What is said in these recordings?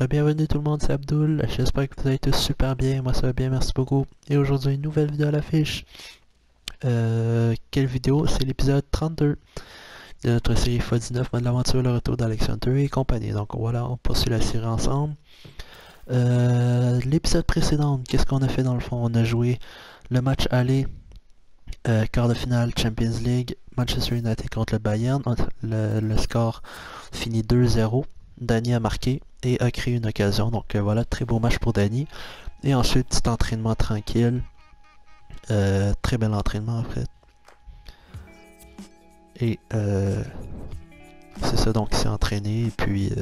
Bienvenue tout le monde, c'est Abdul. J'espère que vous allez tous super bien. Moi ça va bien, merci beaucoup. Et aujourd'hui, une nouvelle vidéo à l'affiche. Quelle vidéo? C'est l'épisode 32 de notre série x19, Mode de l'aventure, le retour d'Alex Hunter et compagnie. Donc voilà, on poursuit la série ensemble. L'épisode précédent, qu'est-ce qu'on a fait dans le fond? On a joué le match aller, quart de finale Champions League, Manchester United contre le Bayern. Le score finit 2-0. Danny a marqué et a créé une occasion. Donc voilà, très beau match pour Danny. Et ensuite, petit entraînement tranquille. Très bel entraînement en fait. Et c'est ça, donc il s'est entraîné. Et puis,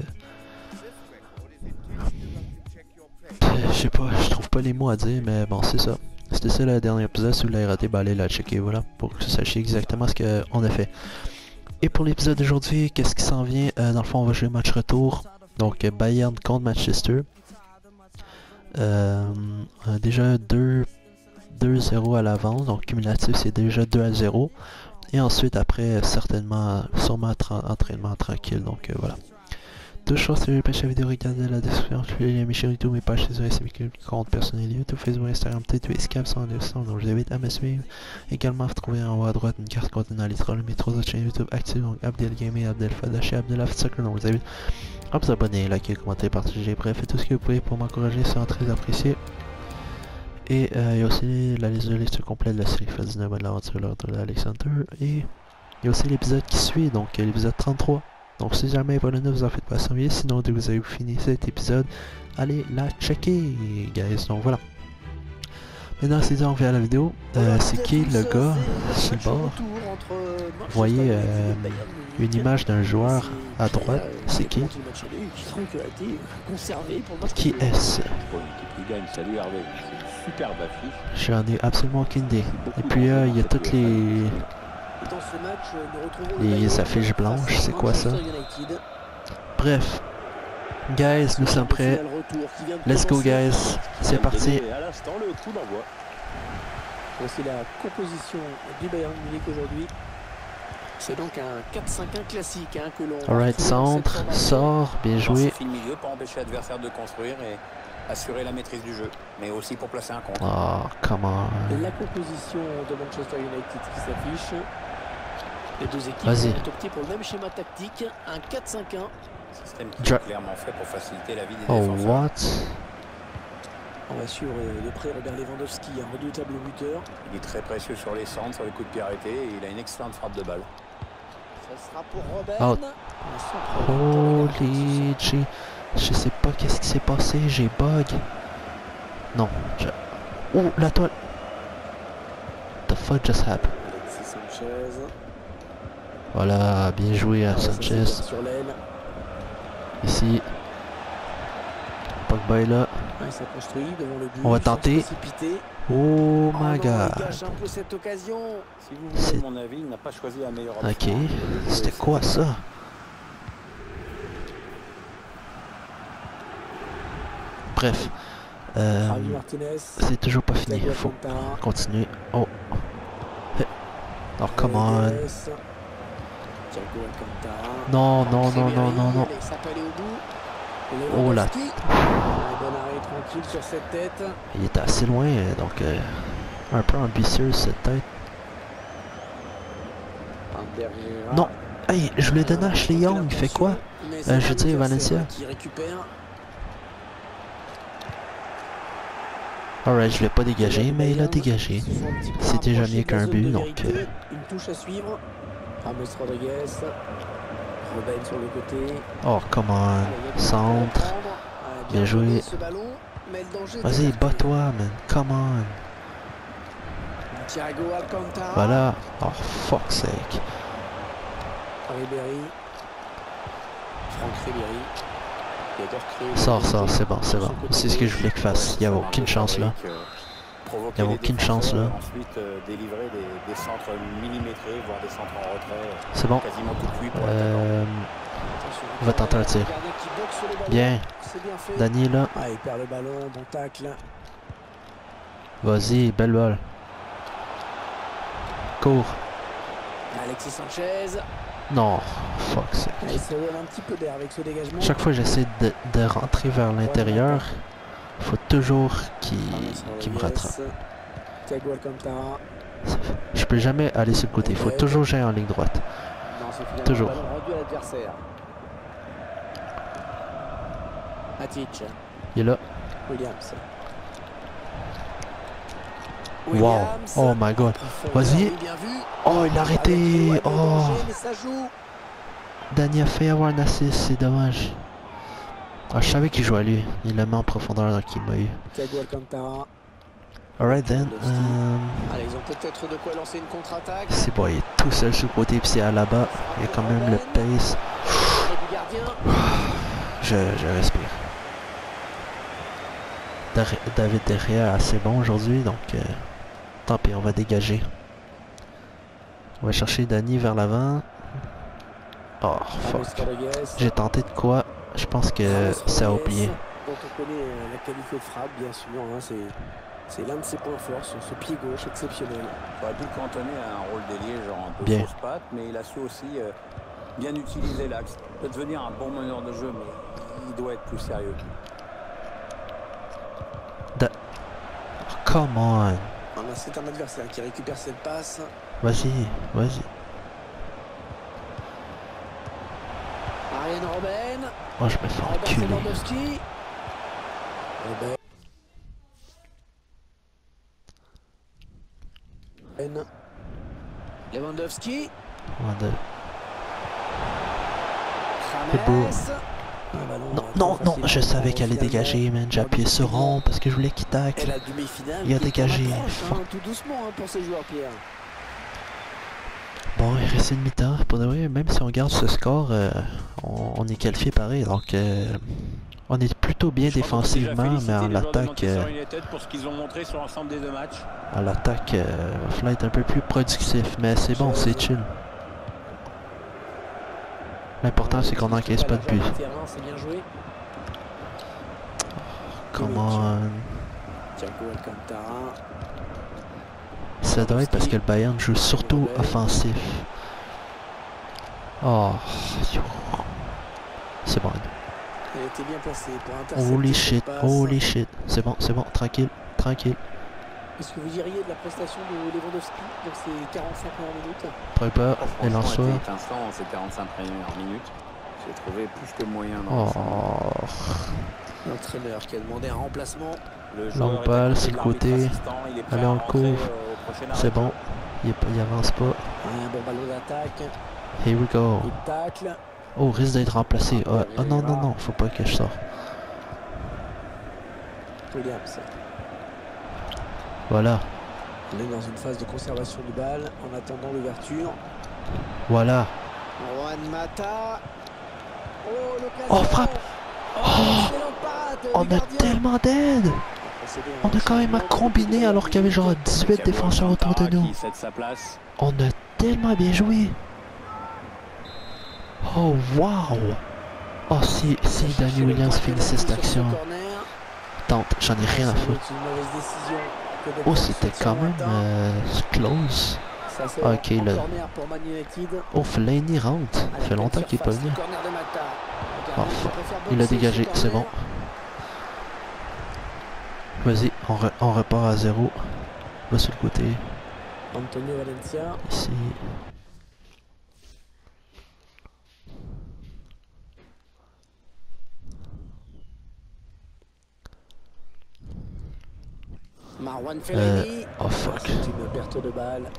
je sais pas, je trouve pas les mots à dire, mais bon, c'est ça. C'était ça le dernier épisode. Si vous l'avez raté, allez la checker, voilà, pour que vous sachiez exactement ce qu'on a fait. Et pour l'épisode d'aujourd'hui, qu'est-ce qui s'en vient? Dans le fond, on va jouer match retour. Donc Bayern contre Manchester. On a déjà 2-0 à l'avance, donc cumulatif c'est déjà 2-0. Et ensuite après certainement sûrement entraînement tranquille, donc voilà. Deux choses sur les pages vidéo, regardez la description, je vais mes chaînes YouTube, mes pages c'est mes comptes personnels YouTube, Facebook, Instagram, Twitter, Skype, sont en description, donc je vous invite à me suivre. Également vous trouvez en haut à droite une carte contenant les trolls, mes trois autres chaînes YouTube actives, donc Abdel Gaming, Abdel Fadash et Abdel Soccer, donc je vous invite à vous abonner, liker, commenter, partager, bref, faites tout ce que vous pouvez pour m'encourager, c'est très apprécié. Et il y a aussi la liste complète de la série x19 de l'aventure de l'ordre d'Alex Hunter. Et il y a aussi l'épisode qui suit, donc l'épisode 33. Donc si jamais pas le 9, vous en faites pas s'envier. Sinon, dès que vous avez fini cet épisode, allez la checker, guys. Donc voilà. Maintenant, c'est dit, on revient à la vidéo. C'est qui le gars sur le bord? Vous voyez une image d'un joueur à droite. C'est qui? Qui est-ce? J'en ai absolument aucune idée. Et puis il y a toutes les affiches blanches. C'est quoi ça? Bref. Guys, nous sommes prêts. Let's go, guys. C'est parti. Voici la composition du Bayern Munich aujourd'hui. C'est donc un 4-5-1 classique que l'on... Alright, centre, sort, bien joué. Le milieu pour empêcher l'adversaire de construire et assurer la maîtrise du jeu, mais aussi pour placer un contre. Oh, come on. La composition de Manchester United qui s'affiche. Les deux équipes ont opté pour le même schéma tactique, un 4-5-1. Système qui est clairement fait pour faciliter la vie des défenseurs. défenseurs. What? On va suivre de près Robert Lewandowski, un redoutable buteur. Il est très précieux sur les centres, sur les coups de pied arrêtés, et il a une excellente frappe de balle. Ça sera pour Robert. Oh. Holy G. Je sais pas qu'est-ce qui s'est passé, j'ai bug. Non. Oh, la toile. The fuck just happened? Voilà, bien joué à Sanchez. Ici. Pogba est là. On va tenter. Oh my god. Si vous voulez mon avis, il n'a pas choisi la meilleure option. Ok. C'était quoi ça? Bref. C'est toujours pas fini. Il faut continuer. Oh. Alors, come on. Non, non, non, non, non, non. Oh là. Il était assez loin, donc un peu ambitieux cette tête. Non. Hey, je voulais donner à Ashley Young, il fait quoi? Je veux dire, Valencia. Alright, je l'ai pas dégagé, mais il a dégagé. C'est déjà mieux qu'un but, donc... Une touche à suivre. Ramos Rodriguez. Robben sur le côté. Oh, come on. Centre. Bien joué. Vas-y, bats-toi, man. Come on. Voilà. Oh, fuck's sake. Ribéry. Franck Ribéry. Sors, c'est bon, c'est bon. C'est ce que je voulais qu'il fasse. Il n'y avait aucune chance là. Il n'y avait aucune chance là. Ensuite, délivrer des centres millimétrés, voire des centres en retrait. C'est bon. On va tenter un tir. Bien. Danny là. Il perd le ballon, bon tacle. Vas-y, belle balle. Cours. Alexis Sanchez. Non, fuck ça. Il se donne un petit peu d'air avec ce dégagement. Chaque fois que j'essaie de rentrer vers l'intérieur, il faut toujours qu'il me rattrape. Thiago Alcantara. Je peux jamais aller sur le côté, il faut toujours gérer en ligne droite. Non, c'est finalement Toujours. un ballon rendu à l'adversaire. Matic. Il est là. Williams. Wow. Oh my god. Vas-y. Oh, il a arrêté. Oh. Danny a fait avoir un assist, c'est dommage. Ah, je savais qu'il jouait à lui. Il l'a mis en profondeur donc il m'a eu. Thiago Alcantara. Alright then. Allez, ils ont peut-être de quoi lancer une contre-attaque. C'est bon, il est tout seul sur le côté puis c'est à là-bas. Il y a quand même le pace. Je respire. David derrière assez bon aujourd'hui donc tant pis, on va dégager. On va chercher Danny vers l'avant. Oh fuck. J'ai tenté de quoi? Je pense que ça a oublié. Donc on connaît la qualité de frappe bien sûr, hein, c'est l'un de ses points forts, ce pied gauche exceptionnel. Il aurait pu le cantonner à un rôle d'ailier, genre un peu Bien. fausse patte, mais il a su aussi bien utiliser l'axe. Il peut devenir un bon meneur de jeu, mais il doit être plus sérieux. Come on. C'est un adversaire qui récupère cette passe. Vas-y, vas-y. Ariane Robben. Moi je me fais enculer. Lewandowski. Lewandowski. C'est beau. Non, non, non, je savais qu'elle allait dégager, man. J'ai appuyé sur rond parce que je voulais qu'il tacle. Il a dégagé. Tout doucement pour ces joueurs, Pierre. Bon, il reste une mi-temps. Pour de vrai, même si on garde ce score, on est qualifié pareil. Donc, on est plutôt bien défensivement, mais en l'attaque, à l'attaque, il va falloir être un peu plus productif. Mais c'est bon, c'est chill. L'important, c'est qu'on n'encaisse pas de but. Come on. Ça doit être parce que le Bayern joue surtout offensif. Oh, c'est bon. Elle était bien placée pour holy shit, holy shit. C'est bon, tranquille, tranquille. Qu'est-ce que vous diriez de la prestation de Lewandowski dans ces 45 premières minutes? Prends pas, et lance-toi. Ces 45 premières minutes, j'ai trouvé plus que moyen. L'entraîneur qui a demandé un remplacement. Longue balle, c'est le côté. Allez, on le couvre. C'est bon. Il avance pas. Un bon ballon d'attaque. Here we go. Il tacle. Oh, risque d'être remplacé. Oh non, non, non, faut pas que je sorte. Williams. Voilà. On est dans une phase de conservation du bal en attendant l'ouverture. Voilà. Juan Mata. Oh, frappe. Oh, on a tellement d'aide. On a quand même à combiner alors qu'il y avait genre 18 défenseurs autour de nous. On a tellement bien joué. Oh, wow. Oh, si Danny Williams finissait cette action. Tente, j'en ai rien à foutre. Oh, c'était quand même close. Ok, là. Oh, Fellaini rentre. Ça fait longtemps qu'il est pas venu. Oh, il a dégagé, c'est bon. Vas-y, on repart à 0. Va sur le côté. Antonio Valencia. Ici. Marwan Fellaini. Oh fuck. C'est une perte de balle.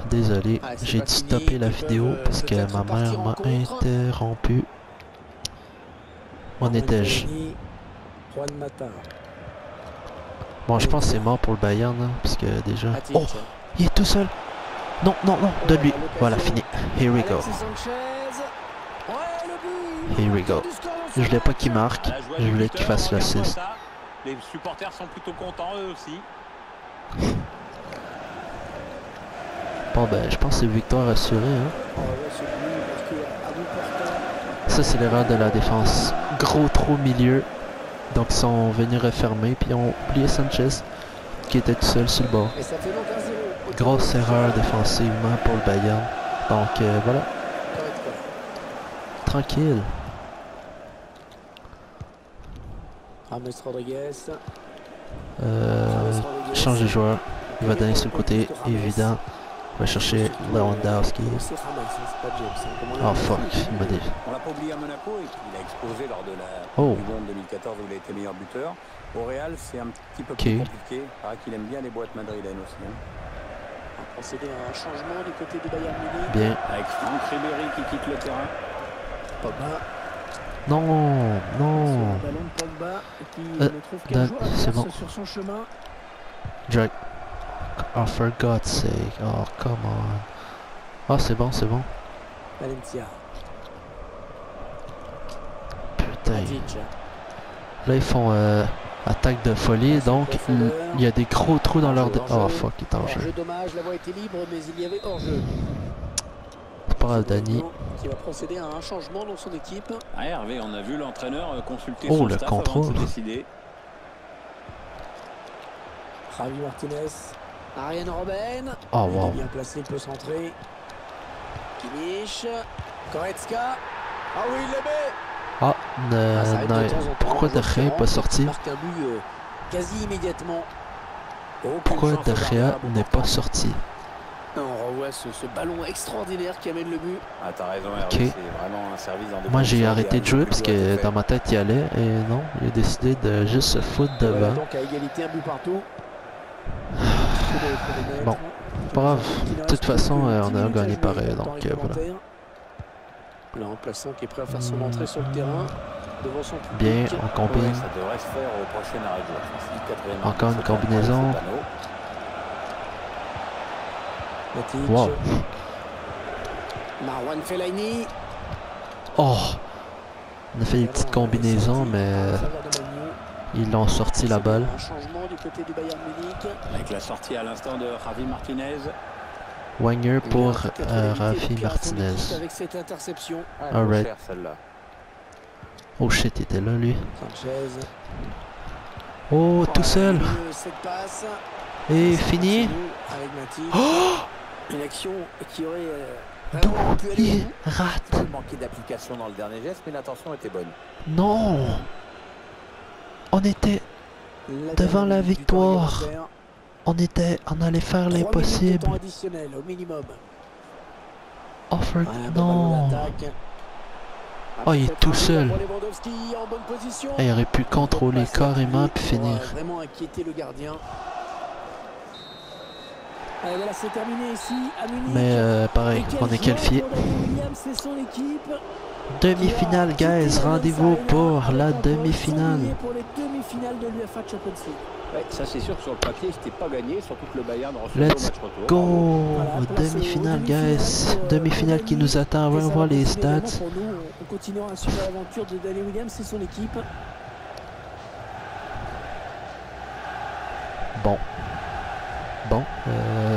Désolé, Ah, c'est j'ai pas dû fini. stopper la Ils vidéo peuvent, parce que peut-être ma mère repartir en m'a contre. interrompu. Où en étais-je? Juan Mata. Bon, je pense que c'est mort pour le Bayern, hein, parce que déjà... Matic. Oh! Il est tout seul! Non, non, non, de lui. l'occasion. Voilà, fini. Here we go. Alexis Sanchez. Ouais, le but. Here we go. Du score dans Je ce voulais pas match. qu'il marque, À la joie je du voulais qu'il buteur, fasse regarde-moi l'assist. ça. Les supporters sont plutôt contents eux aussi. Bon ben, je pense que c'est victoire assurée. Hein. Oh, là, ce but marqué à bout portant. Ça c'est l'erreur de la défense. Gros trou au milieu. Donc ils sont venus refermer, puis ils ont oublié Sanchez, qui était tout seul sur le bord. Et ça fait donc 1-0. Grosse erreur défensivement pour le Bayern. Donc voilà, Correct. tranquille. James Rodriguez. Change de joueur. Il va donner sur le côté, évident. Il va chercher Lewandowski. C'est James, c'est pas James. Oh fuck, il m'a dit. On l'a pas oublié à Monaco et il a explosé lors de la Oh. Coupe du Monde 2014 où il a été meilleur buteur. Au Real, c'est un petit peu Ok. plus compliqué. Il paraît qu'il aime bien les boîtes madrilènes aussi. Hein. Procéder à un changement du côté du Bayern Munich. Bien. Avec Franck Ribéry qui quitte le terrain. Pogba. Non, non. Sur le ballon de Pogba qui ne trouve qu'un Dan, joueur c'est adverse bon. sur son chemin. Jack. Oh, for God's sake. Oh, come on. Oh, c'est bon, c'est bon. Valencia. Putain. Matic. Là, ils font attaque de folie, donc il y a des gros trous dans leur... Oh, fuck, il est en jeu. Hors-jeu dommage, la voie était libre, mais il y avait hors-jeu. C'est pas grave, Dani. Qui va procéder à un changement dans son équipe. Ah, Hervé, on a vu l'entraîneur consulter Oh, son le staff avant de contrôle. se décider. Javi Martinez. Ariane Robben. Oh, Il est wow. bien placé, il peut centrer. Kimmich. Goretzka. Ah oui, il le met. Ah, Ça arrive de non. temps en temps, Pourquoi un joueur De Gea qui n'est pas rentre, sorti? qui marque un but quasi immédiatement. Aucune Pourquoi chance De au Gea gardien, n'est pas sorti? On revoit ce ballon extraordinaire qui amène le but. Ah, t'as raison, Hervé, Ok. c'est vraiment un service dans des Moi, j'ai conditions arrêté de idéales, jouer le parce plus dur a été que fait. dans ma tête, il allait. Et non, il a décidé de juste se foutre devant. Donc à égalité, un but partout. Bon, pas grave. De toute façon, on a gagné pareil. Donc voilà. Le remplaçant qui est prêt à faire son entrée sur le terrain. Devant son public. Bien, on Ouais, combine. ça devrait se faire au prochain arrêt de jeu. Quatrième Encore une arbitre, c'est combinaison. pas mal, c'est Matic. Wow. Marwan Fellaini. Oh! On a fait des petites combinaisons, mais ils l'ont sorti la balle. Un changement du côté du Bayern Munich. Avec la sortie à l'instant de Javi Martinez. Wenger pour Il a Rafi peut-être Martinez. avec cette interception. Ah, elle vaut Alright. cher, celle-là. Oh shit, il était là lui. Sanchez. Oh, tout seul. Cette passe. Et Ça fini. continue Avec Matic. Oh! Une action qui aurait D'où vraiment pu aller au il bout. rate? Il manquait d'application dans le dernier geste, mais l'intention était bonne. Non! On était devant la victoire. On allait faire l'impossible. Temps additionnel au minimum. Oh, for... Voilà, non! l'attaque. Oh, il est tout seul. Pour Lewandowski en bonne position. Il aurait pu contrôler carrément puis finir. Vraiment inquiéter le gardien. Allez, voilà, c'est terminé ici à Munich. Mais pareil, Et quel on est joueur qualifié. pour Dani Williams et son équipe. Demi-finale, guys. Rendez-vous pour la demi-finale. Pour les demi-finales de l'UEFA Champions League. Ouais, ça c'est sûr que sur le papier, c'était pas gagné, surtout que le Bayern recevait au Let's match retour. go! Voilà, place Demi-finale, aux guys. demi-finales, Demi-finale qui nous attend. On va voir les stats. Pour nous, on continuera à suivre l'aventure de Dani Williams et son équipe. Bon. Bon,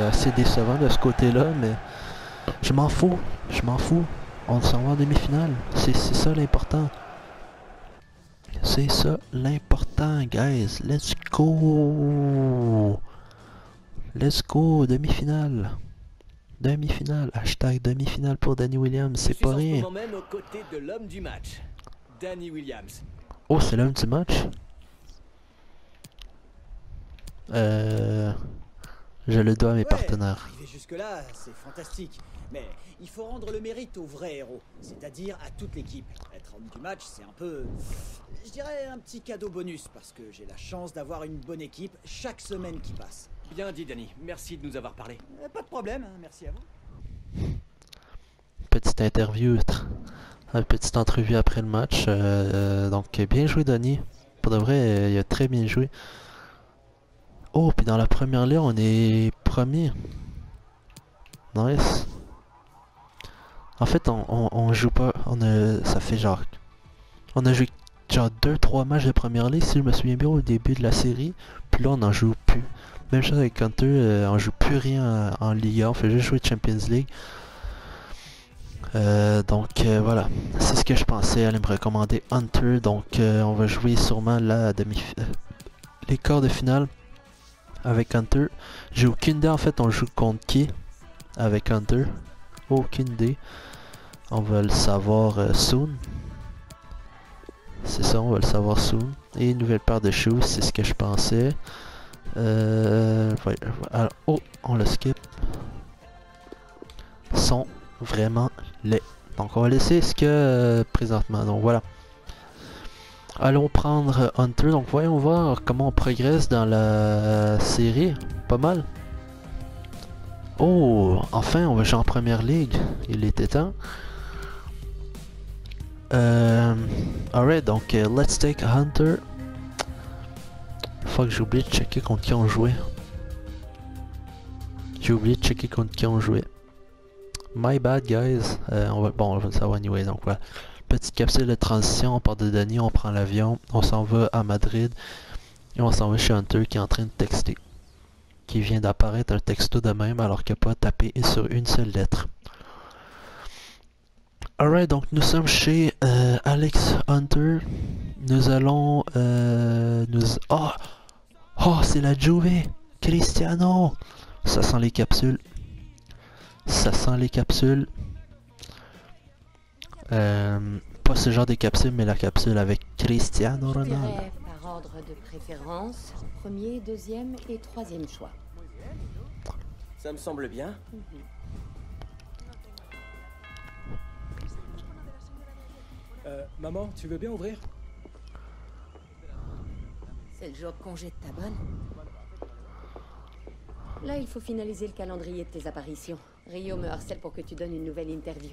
assez décevant de ce côté-là, mais je m'en fous. Je m'en fous. On s'en va en demi-finale. C'est ça l'important. C'est ça l'important, guys. Let's go. Let's go. Demi-finale. Demi-finale. Hashtag demi-finale pour Dani Williams. C'est pas rien. Je suis en ce moment même aux côtés de l'homme du match, Dani Williams. Oh, c'est l'homme du match? Je le dois à mes partenaires. Arriver jusque-là, c'est fantastique. Mais il faut rendre le mérite aux vrais héros, c'est-à-dire à toute l'équipe. Être homme du match, c'est un peu, je dirais, un petit cadeau bonus, parce que j'ai la chance d'avoir une bonne équipe chaque semaine qui passe. Bien dit, Danny. Merci de nous avoir parlé. Pas de problème, hein, merci à vous. Petite interview, une petite entrevue après le match. Donc bien joué Danny. Pour de vrai, il a très bien joué. Oh, puis dans la première ligue, on est premier. Nice. En fait, on joue pas. Ça fait genre. On a joué genre 2-3 matchs de première ligue, si je me souviens bien, au début de la série. Puis là, on n'en joue plus. Même chose avec Hunter, on joue plus rien en Liga. On fait juste jouer Champions League. Donc voilà, c'est ce que je pensais. Elle me recommander Hunter. Donc on va jouer sûrement les quarts de finale avec Hunter. J'ai aucune idée en fait, on joue contre qui avec Hunter. Aucune idée. On va le savoir soon. C'est ça, on va le savoir soon. Et une nouvelle paire de shoes, c'est ce que je pensais. Ouais, alors, oh, on le skip. Sont vraiment laids. Donc on va laisser ce que présentement. Donc voilà. Allons prendre Hunter. Donc voyons voir comment on progresse dans la série. Pas mal. Oh, enfin on va jouer en première ligue. Il était temps. Alright, donc let's take Hunter. Fuck, j'ai oublié de checker contre qui on jouait. J'ai oublié de checker contre qui on jouait. My bad on va le savoir anyway. Donc voilà. Petite capsule de transition, on part de Danny, on prend l'avion, on s'en va à Madrid. Et on s'en va chez Hunter qui est en train de texter. Qui vient d'apparaître un texto de même alors qu'il n'a pas tapé sur une seule lettre. Alright, donc nous sommes chez Alex Hunter. Nous allons... Oh, c'est la Juve! Cristiano! Ça sent les capsules. Ça sent les capsules. Pas ce genre de capsule, mais la capsule avec Cristiano Ronaldo. Par ordre de préférence, premier, deuxième et troisième choix. Ça me semble bien. Maman, tu veux bien ouvrir? C'est le jour de congé de ta bonne. Là, il faut finaliser le calendrier de tes apparitions. Rio me harcèle pour que tu donnes une nouvelle interview.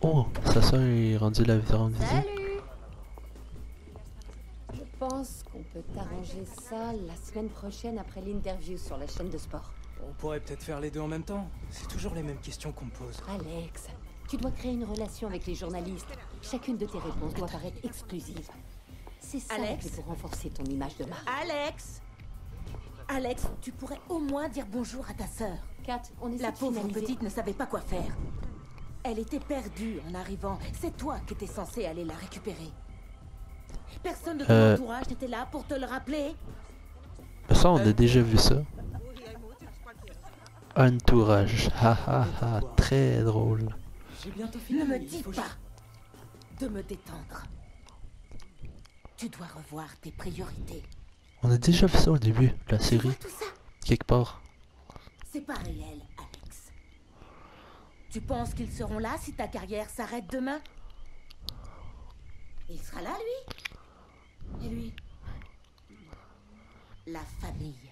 Oh, sa soeur est rendue la visite. Salut! Je pense qu'on peut t'arranger ça la semaine prochaine après l'interview sur la chaîne de sport. On pourrait peut-être faire les deux en même temps. C'est toujours les mêmes questions qu'on me pose. Alex, tu dois créer une relation avec les journalistes. Chacune de tes réponses doit paraître exclusive. C'est ça la clé pour renforcer ton image de marque. Alex, tu pourrais au moins dire bonjour à ta sœur. Kat, on essaie La de pauvre finaliser. petite ne savait pas quoi faire. Elle était perdue en arrivant. C'est toi qui étais censé aller la récupérer. Personne de ton entourage n'était là pour te le rappeler. Ça, on a déjà vu ça. Entourage. Ha ha ha. Très drôle. J'ai bientôt fini. Ne me dis pas de me détendre. Tu dois revoir tes priorités. On a déjà vu ça au début de la Tu série. vois tout ça? Quelque part. C'est pas réel, Alex. Tu penses qu'ils seront là si ta carrière s'arrête demain? Il sera là, lui? Et lui? La famille,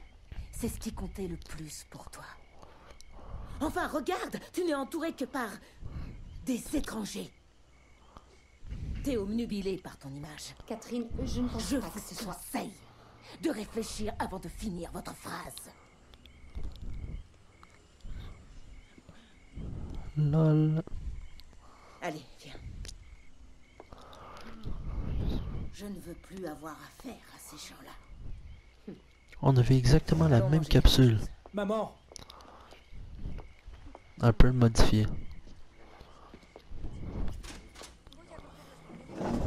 c'est ce qui comptait le plus pour toi. Enfin, regarde, tu n'es entouré que par des étrangers. T'es obnubilé par ton image. Catherine, je ne pense Je pas que vous ce soit... conseille de réfléchir avant de finir votre phrase. Lol. Allez, viens. Je ne veux plus avoir affaire à ces gens-là. On avait exactement la Allons même manger capsule. quelque chose. Maman! Un peu modifiée.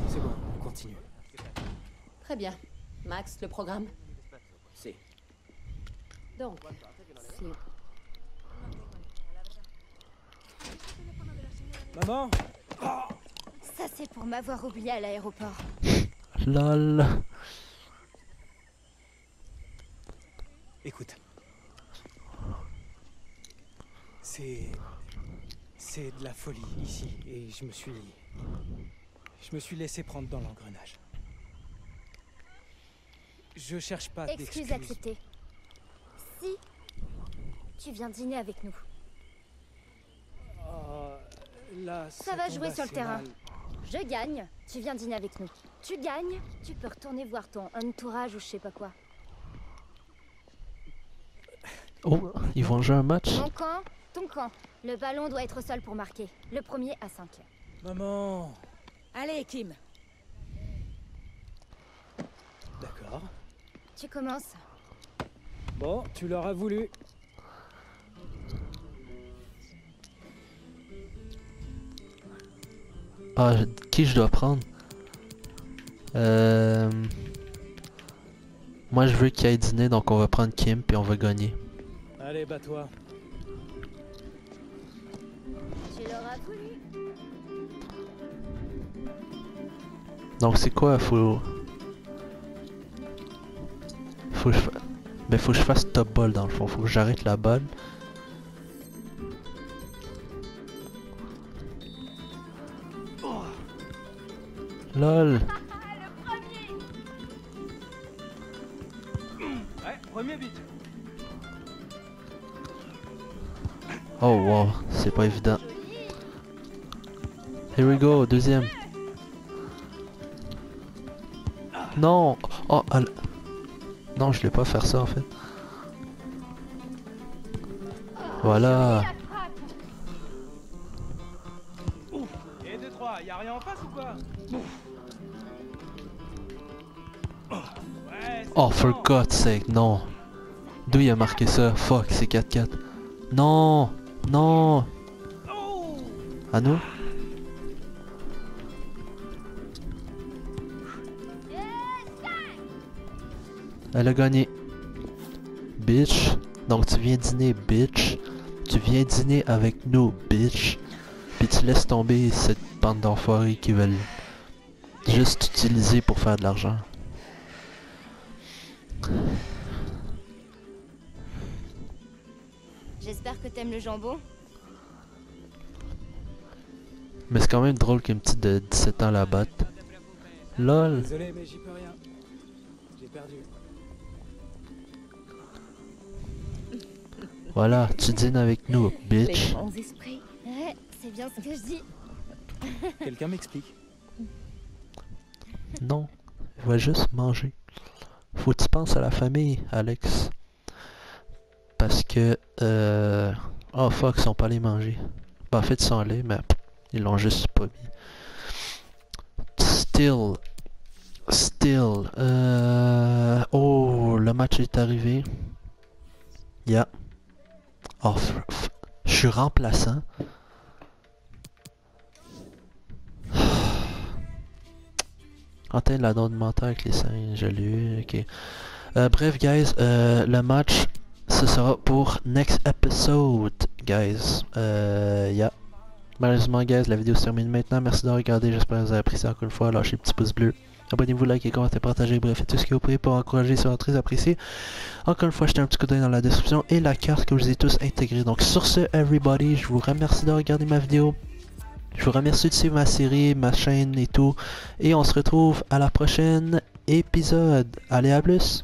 C'est bon, on continue. Très bien. Max, le programme? C'est. Donc, c'est... Maman! Ça, c'est pour m'avoir oublié à l'aéroport. Lol. Écoute. C'est de la folie ici et je me suis laissé prendre dans l'engrenage. Je cherche pas Excuse d'excuses. acceptée. Si tu viens dîner avec nous. Oh, là, Ça va tombe jouer sur le assez terrain. mal. Je gagne, tu viens dîner avec nous. Tu gagnes, tu peux retourner voir ton entourage ou je sais pas quoi. Oh, ils vont jouer un match. Mon camp, ton camp. Le ballon doit être au sol pour marquer. Le premier à 5. Maman. Allez, Kim. D'accord. Tu commences. Bon, tu l'auras voulu. Ah, qui je dois prendre? Moi je veux qu'il y ait dîner, donc on va prendre Kim puis on va gagner. Allez, bats-toi. Tu l'auras voulu. Donc c'est quoi? Faut que je mais faut que je fasse top ball dans le fond. Faut que j'arrête la balle. LOL. Ouais, premier but. Oh wow, c'est pas évident. Here we go, deuxième. Non. Oh, non, je voulais pas faire ça en fait. Voilà. Et 2-3, y'a rien en face ou quoi? Ouais, Oh, for God's sake, non. D'où il a marqué ça? Fuck, c'est 4-4. Non. Non. À nous? Elle a gagné. Bitch. Donc tu viens dîner, bitch. Tu viens dîner avec nous, bitch. Puis tu laisses tomber cette bande d'enfoirés qui veulent juste utiliser pour faire de l'argent. J'espère que t'aimes le jambon. Mais c'est quand même drôle qu'une petite de 17 ans la batte. LOL. Désolé, mais j'y peux rien. J'ai perdu. Voilà, tu dînes avec nous, bitch. Les grands esprits. Ouais, c'est bien ce que je dis. Quelqu'un m'explique. Non, il va juste manger. Faut que tu penses à la famille, Alex. Parce que... Oh fuck, ils sont pas allés manger. Ben, en fait, ils sont allés, mais ils l'ont juste pas mis. Still. Oh, le match est arrivé. Yeah. Oh, je suis remplaçant. Antenne la donne menteur avec les singes, je l'ai eu, ok. Bref, guys, le match, ce sera pour next episode, guys. Yeah. Malheureusement, guys, la vidéo se termine maintenant. Merci de regarder, j'espère que vous avez apprécié encore une fois. Lâchez le petit pouce bleu. Abonnez-vous, likez, commentez, partagez, bref, faites tout ce que vous pouvez pour encourager, ça sera très apprécié. Encore une fois, jetez un petit coup d'œil dans la description et la carte que je vous ai tous intégrée. Donc sur ce, everybody, je vous remercie de regarder ma vidéo. Je vous remercie de suivre ma série, ma chaîne et tout. Et on se retrouve à la prochaine épisode. Allez, à plus!